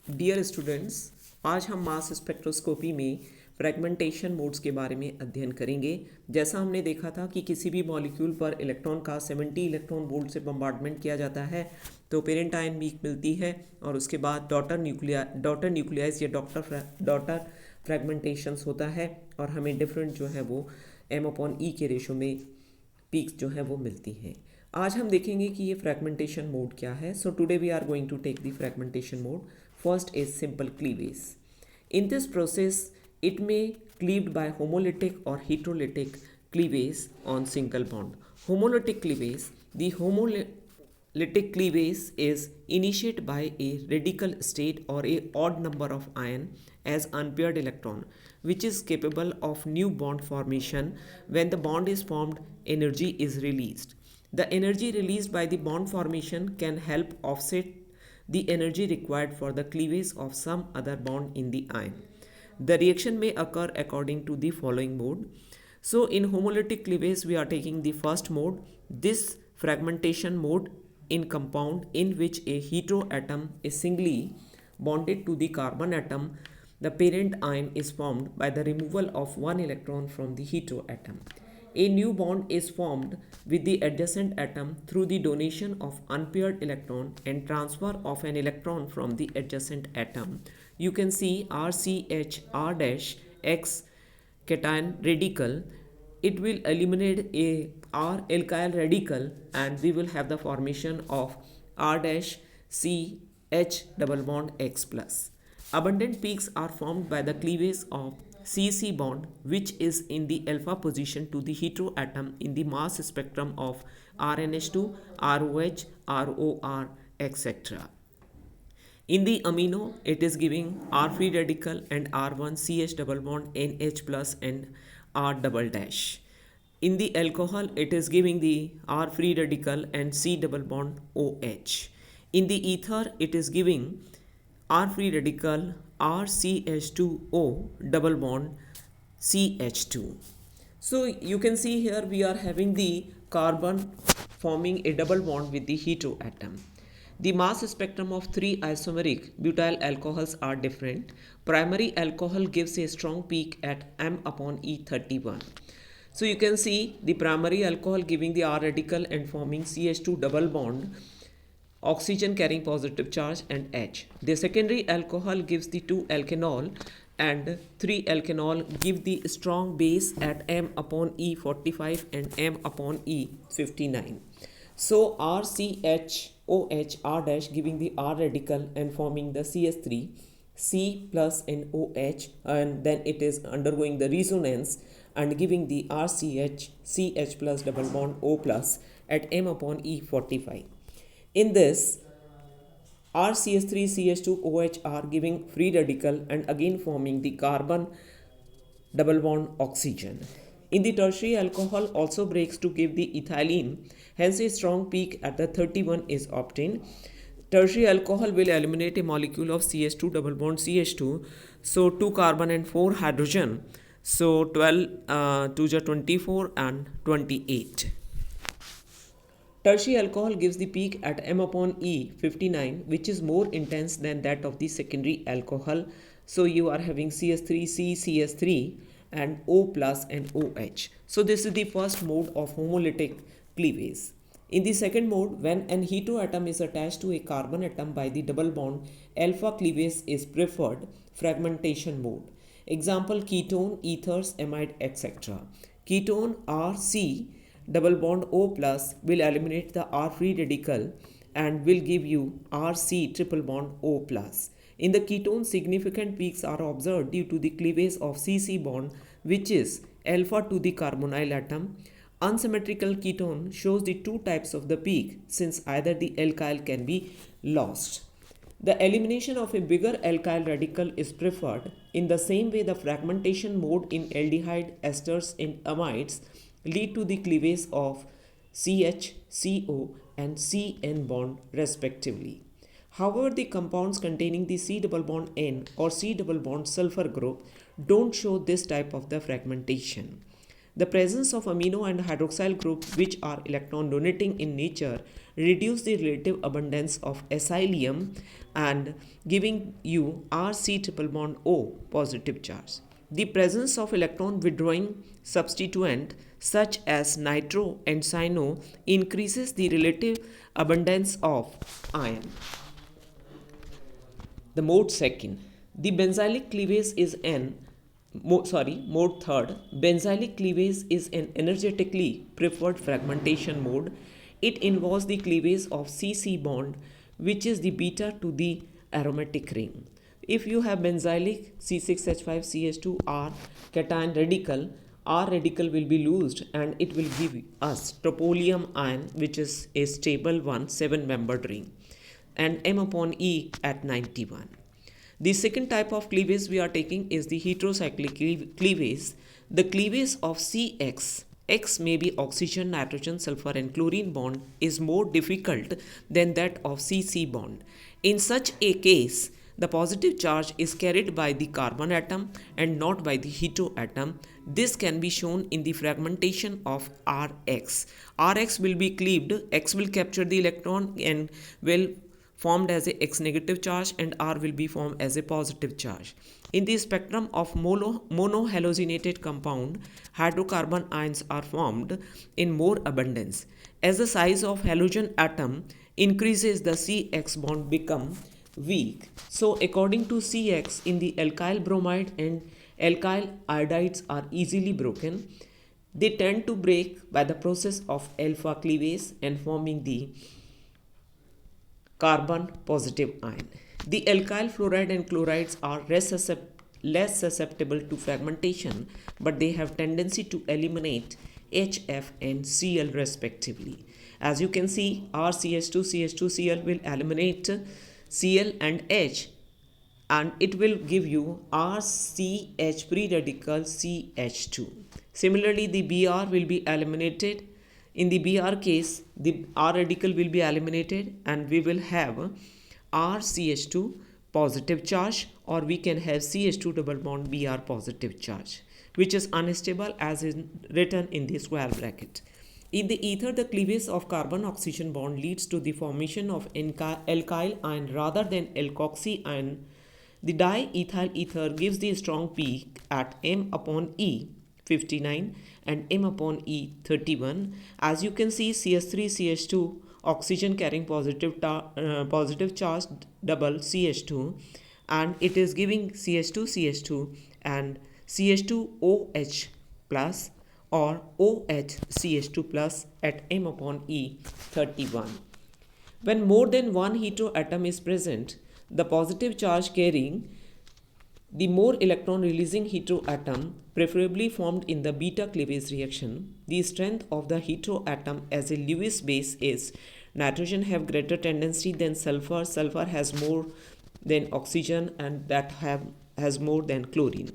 Dear students, आज हम mass spectroscopy में फ्रेगमेंटेशन मोड्स के बारे में अध्ययन करेंगे। जैसा हमने देखा था कि किसी भी मॉलिक्यूल पर इलेक्ट्रॉन का 70 इलेक्ट्रॉन वोल्ट से बम्बार्डमेंट किया जाता है तो पेरेंट आयन वीक मिलती है और उसके बाद डॉटर न्यूक्लियाइज या डॉटर फ्रेगमेंटेशंस होता है और हमें डिफरेंट जो है वो m/e के रेशो में पीक्स जो है वो मिलती हैं। आज हम देखेंगे कि ये फ्रेगमेंटेशन मोड क्या है। So today we are going to take the fragmentation mode. First is simple cleavage. In this process, it may cleaved by homolytic or heterolytic cleavage on single bond. Homolytic cleavage. The homolytic cleavage is initiated by a radical state or a odd number of ion as unpaired electron, which is capable of new bond formation. When the bond is formed, energy is released. The energy released by the bond formation can help offset the energy required for the cleavage of some other bond in the ion. The reaction may occur according to the following mode. So in homolytic cleavage we are taking the first mode. This fragmentation mode in compound in which a heteroatom is singly bonded to the carbon atom. The parent ion is formed by the removal of one electron from the heteroatom. A new bond is formed with the adjacent atom through the donation of unpaired electron and transfer of an electron from the adjacent atom. You can see RCH R dash X cation radical. It will eliminate a R alkyl radical and we will have the formation of R dash C H double bond X plus. Abundant peaks are formed by the cleavage of C-C bond, which is in the alpha position to the heteroatom in the mass spectrum of RNH2, ROH, ROR, etc. In the amino, it is giving R free radical and R1 CH double bond NH plus and R double dash. In the alcohol, it is giving the R free radical and C double bond OH. In the ether, it is giving R free radical RCH2O double bond CH2. So you can see here we are having the carbon forming a double bond with the heteroatom. The mass spectrum of three isomeric butyl alcohols are different. Primary alcohol gives a strong peak at M/E31. So you can see the primary alcohol giving the R radical and forming CH2 double bond, oxygen carrying positive charge and H. The secondary alcohol gives the 2-alkanol and 3-alkanol give the strong base at M/E45 and M/E59. So RCHOH R dash giving the R radical and forming the CS3 C plus and OH, and then it is undergoing the resonance and giving the RCH CH plus double bond O plus at M/E45. In this, RCH3CH2OH are giving free radical and again forming the carbon double bond oxygen. In the tertiary, alcohol also breaks to give the ethylene, hence a strong peak at the 31 is obtained. Tertiary alcohol will eliminate a molecule of CH2 double bond CH2, so 2 carbon and 4 hydrogen, so 12 2 24 and 28. Tertiary alcohol gives the peak at M/E59, which is more intense than that of the secondary alcohol. So you are having CS3C, CS3 and O plus and OH. So this is the first mode of homolytic cleavage. In the second mode, when an heteroatom is attached to a carbon atom by the double bond, alpha cleavage is preferred, fragmentation mode. Example: ketone, ethers, amide, etc. Ketone RC double bond O plus will eliminate the R free radical and will give you RC triple bond O plus. In the ketone, significant peaks are observed due to the cleavage of CC bond, which is alpha to the carbonyl atom. Unsymmetrical ketone shows the two types of the peak, since either the alkyl can be lost. The elimination of a bigger alkyl radical is preferred. In the same way, the fragmentation mode in aldehyde esters and amides lead to the cleavage of CH, CO and CN bond respectively. However, the compounds containing the C double bond N or C double bond sulfur group don't show this type of the fragmentation. The presence of amino and hydroxyl groups, which are electron donating in nature, reduce the relative abundance of acylium and giving you RC triple bond O positive charge. The presence of electron withdrawing substituent such as nitro and cyano increases the relative abundance of iron. The mode second. The benzylic cleavage is mode third. Benzylic cleavage is an energetically preferred fragmentation mode. It involves the cleavage of CC bond, which is the beta to the aromatic ring. If you have benzylic C6H5CH2 R cation radical, R radical will be loosed and it will give us tropylium ion, which is a stable 7-membered ring, and M upon E at 91. The second type of cleavage we are taking is the heterocyclic cleavage. The cleavage of CX, X may be oxygen, nitrogen, sulfur and chlorine bond, is more difficult than that of CC bond. In such a case, the positive charge is carried by the carbon atom and not by the hetero atom. This can be shown in the fragmentation of Rx. Rx will be cleaved, X will capture the electron and will formed as a X negative charge, and R will be formed as a positive charge. In the spectrum of monohalogenated compound, hydrocarbon ions are formed in more abundance. As the size of halogen atom increases, the CX bond become weak. So according to CX, in the alkyl bromide and alkyl iodides are easily broken. They tend to break by the process of alpha cleavage and forming the carbon positive ion. The alkyl fluoride and chlorides are less susceptible to fragmentation, but they have tendency to eliminate HF and Cl respectively. As you can see, RCH2CH2Cl will eliminate Cl and H, and it will give you RCH free radical CH2. Similarly, the Br will be eliminated. In the Br case, the R radical will be eliminated and we will have RCH2 positive charge, or we can have CH2 double bond Br positive charge, which is unstable as is written in the square bracket. In the ether, the cleavage of carbon-oxygen bond leads to the formation of alkyl ion rather than alkoxy ion. The diethyl ether gives the strong peak at M upon E 59 and M upon E 31. As you can see, CH3CH2 oxygen carrying positive charge double CH2, and it is giving CH2CH2 and CH2OH plus or OHCH2 plus at M upon E 31. When more than one heteroatom is present, the positive charge carrying the more electron releasing heteroatom, preferably formed in the beta cleavage reaction, the strength of the heteroatom as a Lewis base is nitrogen have greater tendency than sulfur, sulfur has more than oxygen, and that has more than chlorine.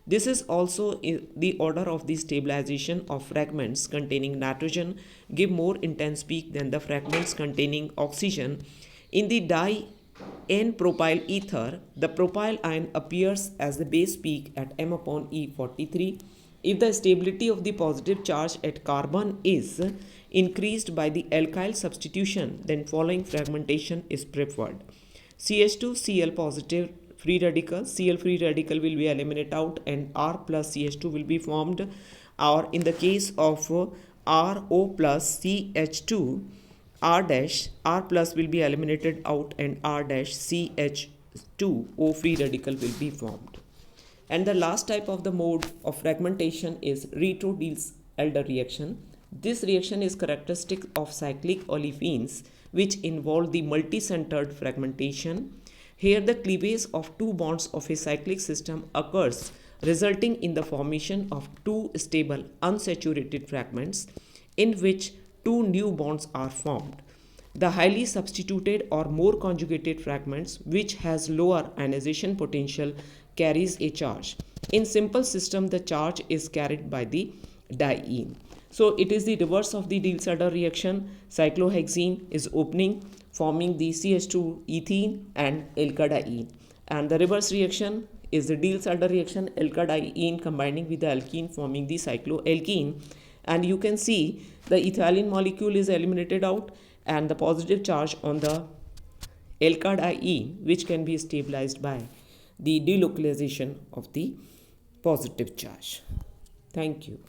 This is also the order of the stabilization of fragments containing nitrogen give more intense peak than the fragments containing oxygen. In the N-propyl ether, the propyl ion appears as the base peak at M upon E 43. If the stability of the positive charge at carbon is increased by the alkyl substitution, then following fragmentation is preferred. CH2Cl positive free radical, Cl free radical will be eliminated out and R plus CH2 will be formed, or in the case of RO plus CH2, R plus will be eliminated out and R CH2 O free radical will be formed. And the last type of the mode of fragmentation is retro-Diels-Alder reaction. This reaction is characteristic of cyclic olefins which involve the multi-centered fragmentation. Here the cleavage of two bonds of a cyclic system occurs, resulting in the formation of two stable unsaturated fragments in which two new bonds are formed. The highly substituted or more conjugated fragments, which has lower ionization potential, carries a charge. In simple system, the charge is carried by the diene. So it is the reverse of the Diels-Alder reaction. Cyclohexene is opening, forming the CH2 ethene and alkadiene. And the reverse reaction is the Diels-Alder reaction, alkadiene combining with the alkene, forming the cycloalkene. And you can see the ethylene molecule is eliminated out and the positive charge on the L-card IE, which can be stabilized by the delocalization of the positive charge. Thank you.